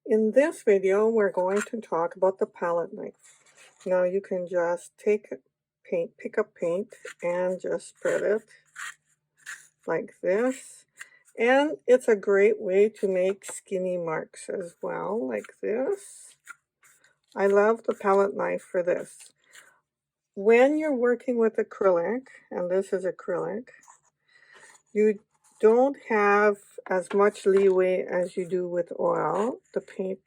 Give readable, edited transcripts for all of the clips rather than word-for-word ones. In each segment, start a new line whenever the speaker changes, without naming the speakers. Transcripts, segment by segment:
In this video, we're going to talk about the palette knife. Now you can just pick up paint and just spread it like this. And it's a great way to make skinny marks as well, like this. I love the palette knife for this. When you're working with acrylic, and this is acrylic, you don't have as much leeway as you do with oil. The paint,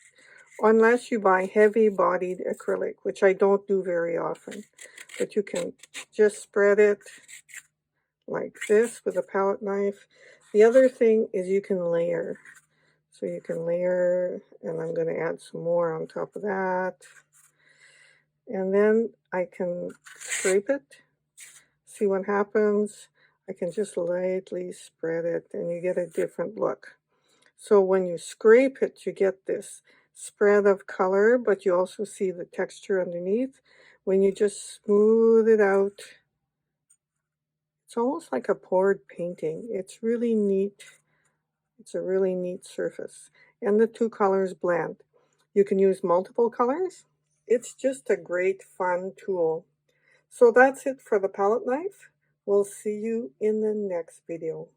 unless you buy heavy-bodied acrylic, which I don't do very often. But you can just spread it like this with a palette knife. The other thing is you can layer. So you can layer, and I'm going to add some more on top of that. And then I can scrape it. See what happens? I can just lightly spread it, and you get a different look. So when you scrape it, you get this spread of color, but you also see the texture underneath. When you just smooth it out, it's almost like a poured painting. It's really neat. It's a really neat surface. And the two colors blend. You can use multiple colors. It's just a great fun tool. So that's it for the palette knife. We'll see you in the next video.